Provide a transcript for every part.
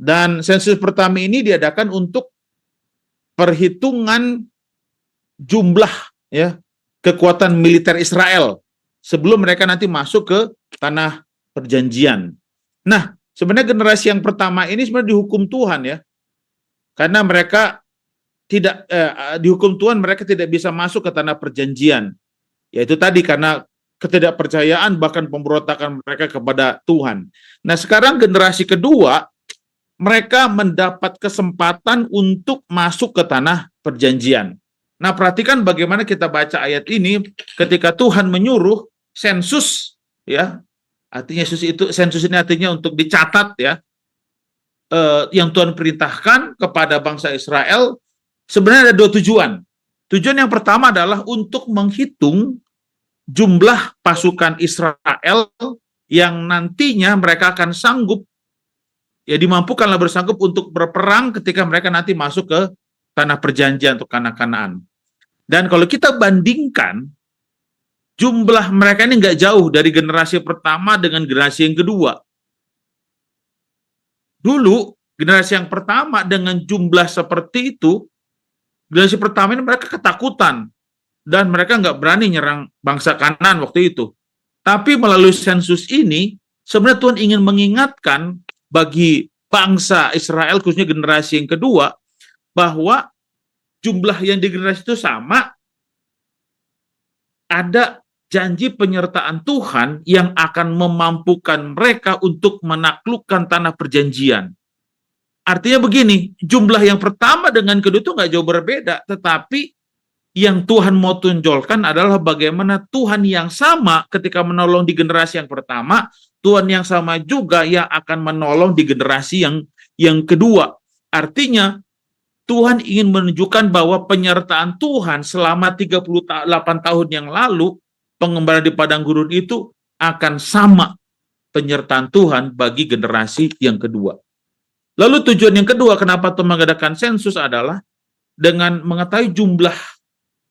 Dan sensus pertama ini diadakan untuk perhitungan jumlah ya kekuatan militer Israel sebelum mereka nanti masuk ke tanah perjanjian. Nah, sebenarnya generasi yang pertama ini sebenarnya dihukum Tuhan ya, karena mereka tidak dihukum Tuhan, mereka tidak bisa masuk ke tanah perjanjian. Yaitu tadi karena ketidakpercayaan bahkan pemberontakan mereka kepada Tuhan. Nah, sekarang generasi kedua mereka mendapat kesempatan untuk masuk ke tanah perjanjian. Nah, perhatikan bagaimana kita baca ayat ini ketika Tuhan menyuruh sensus ya. Artinya sensus ini artinya untuk dicatat ya. Yang Tuhan perintahkan kepada bangsa Israel sebenarnya ada dua tujuan. Tujuan yang pertama adalah untuk menghitung jumlah pasukan Israel yang nantinya mereka akan sanggup ya dimampukanlah bersanggup untuk berperang ketika mereka nanti masuk ke tanah perjanjian untuk tanah Kanaan. Dan kalau kita bandingkan jumlah mereka ini nggak jauh dari generasi pertama dengan generasi yang kedua. Dulu generasi yang pertama dengan jumlah seperti itu, generasi pertama ini mereka ketakutan dan mereka nggak berani nyerang bangsa Kanaan waktu itu. Tapi melalui sensus ini sebenarnya Tuhan ingin mengingatkan bagi bangsa Israel, khususnya generasi yang kedua, bahwa jumlah yang di generasi itu sama, ada janji penyertaan Tuhan yang akan memampukan mereka untuk menaklukkan tanah perjanjian. Artinya begini, jumlah yang pertama dengan kedua itu nggak jauh berbeda, tetapi yang Tuhan mau tunjukkan adalah bagaimana Tuhan yang sama ketika menolong di generasi yang pertama, Tuhan yang sama juga yang akan menolong di generasi yang kedua. Artinya, Tuhan ingin menunjukkan bahwa penyertaan Tuhan selama 38 tahun yang lalu, pengembara di padang gurun itu akan sama penyertaan Tuhan bagi generasi yang kedua. Lalu tujuan yang kedua, kenapa Tuhan mengadakan sensus adalah dengan mengetahui jumlah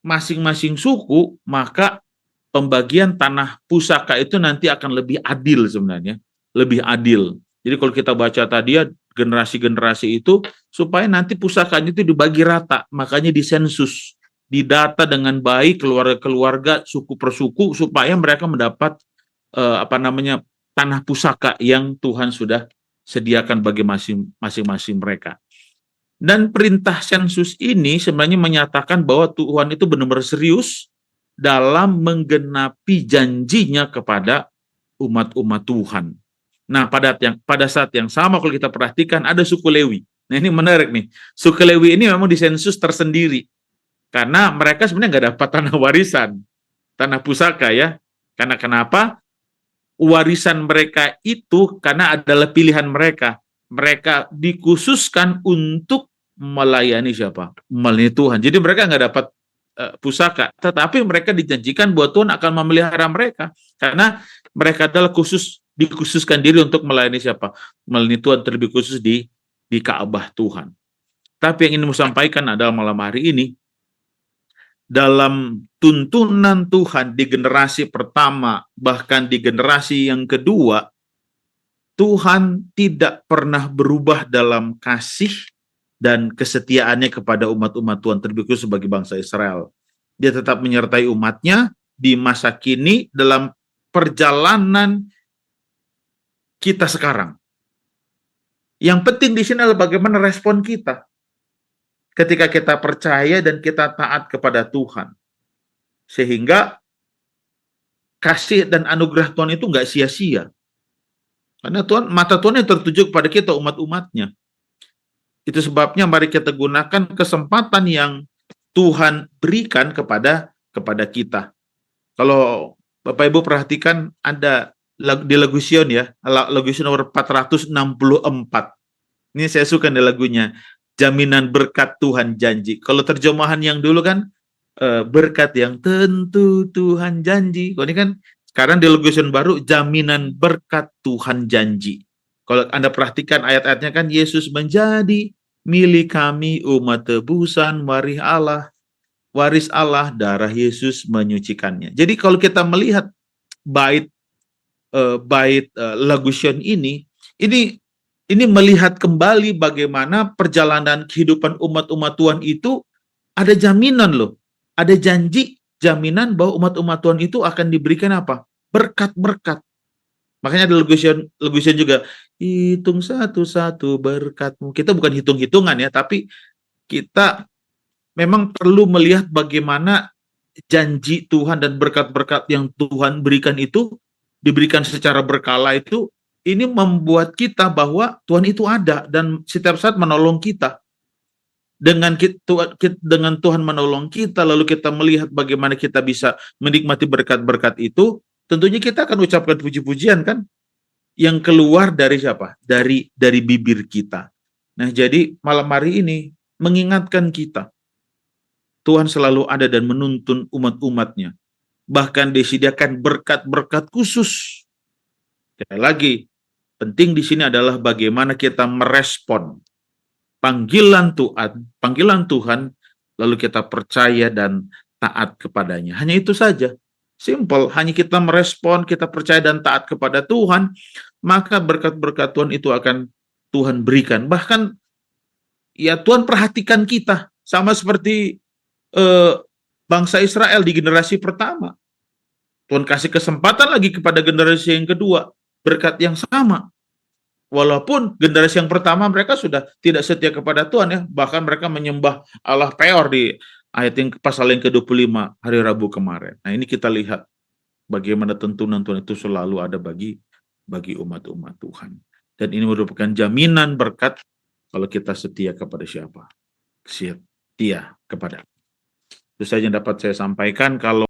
masing-masing suku, maka pembagian tanah pusaka itu nanti akan lebih adil sebenarnya, lebih adil. Jadi kalau kita baca tadi ya, generasi-generasi itu supaya nanti pusakanya itu dibagi rata, makanya disensus, didata dengan baik keluarga-keluarga, suku per suku supaya mereka mendapat tanah pusaka yang Tuhan sudah sediakan bagi masing-masing mereka. Dan perintah sensus ini sebenarnya menyatakan bahwa Tuhan itu benar-benar serius dalam menggenapi janjinya kepada umat-umat Tuhan. Nah, pada saat yang sama kalau kita perhatikan ada suku Lewi. Nah, ini menarik nih. Suku Lewi ini memang disensus tersendiri. Karena mereka sebenarnya nggak dapat tanah warisan, tanah pusaka ya. Karena kenapa? Warisan mereka itu karena adalah pilihan mereka. Mereka dikhususkan untuk melayani siapa? Melayani Tuhan. Jadi mereka nggak dapat pusaka, tetapi mereka dijanjikan bahwa Tuhan akan memelihara mereka karena mereka adalah dikhususkan diri untuk melayani siapa? Melayani Tuhan, terlebih khusus di Ka'bah Tuhan. Tapi yang ingin saya sampaikan adalah malam hari ini, dalam tuntunan Tuhan di generasi pertama, bahkan di generasi yang kedua, Tuhan tidak pernah berubah dalam kasih dan kesetiaannya kepada umat-umat Tuhan, terlebih khusus sebagai bangsa Israel. Dia tetap menyertai umatnya di masa kini dalam perjalanan kita sekarang. Yang penting di sini adalah bagaimana respon kita ketika kita percaya dan kita taat kepada Tuhan. Sehingga kasih dan anugerah Tuhan itu nggak sia-sia. Karena mata Tuhan yang tertuju kepada kita, umat-umatnya. Itu sebabnya mari kita gunakan kesempatan yang Tuhan berikan kepada kita. Kalau Bapak Ibu perhatikan ada di lagu Sion ya, lagu Sion nomor 464. Ini saya suka di lagunya. Jaminan berkat Tuhan janji. Kalau terjemahan yang dulu kan berkat yang tentu Tuhan janji. Kalau ini kan sekarang di lagu Sion baru jaminan berkat Tuhan janji. Kalau Anda perhatikan ayat-ayatnya kan Yesus menjadi milik kami umat tebusan waris Allah, darah Yesus menyucikannya. Jadi kalau kita melihat bait lagu Sion ini ini melihat kembali bagaimana perjalanan kehidupan umat-umat Tuhan itu ada jaminan loh. Ada janji, jaminan bahwa umat-umat Tuhan itu akan diberikan apa? Berkat-berkat. Makanya ada legusian juga, hitung satu-satu berkatmu. Kita bukan hitung-hitungan ya, tapi kita memang perlu melihat bagaimana janji Tuhan dan berkat-berkat yang Tuhan berikan itu, diberikan secara berkala itu, ini membuat kita bahwa Tuhan itu ada dan setiap saat menolong kita. Dengan Tuhan menolong kita, lalu kita melihat bagaimana kita bisa menikmati berkat-berkat itu, tentunya kita akan ucapkan puji-pujian kan, yang keluar dari siapa? Dari bibir kita. Nah, jadi malam hari ini mengingatkan kita, Tuhan selalu ada dan menuntun umat-umatnya. Bahkan disediakan berkat-berkat khusus. Sekali lagi, penting di sini adalah bagaimana kita merespon panggilan Tuhan, lalu kita percaya dan taat kepadanya. Hanya itu saja. Simple, hanya kita merespon, kita percaya dan taat kepada Tuhan, maka berkat-berkat Tuhan itu akan Tuhan berikan. Bahkan ya Tuhan perhatikan kita, sama seperti bangsa Israel di generasi pertama. Tuhan kasih kesempatan lagi kepada generasi yang kedua, berkat yang sama. Walaupun generasi yang pertama mereka sudah tidak setia kepada Tuhan ya, bahkan mereka menyembah Allah Peor di ayat yang pasal yang ke-25 hari Rabu kemarin. Nah, ini kita lihat bagaimana tuntunan Tuhan itu selalu ada bagi umat-umat Tuhan. Dan ini merupakan jaminan berkat kalau kita setia kepada siapa? Setia kepada. Itu saja yang dapat saya sampaikan. Kalau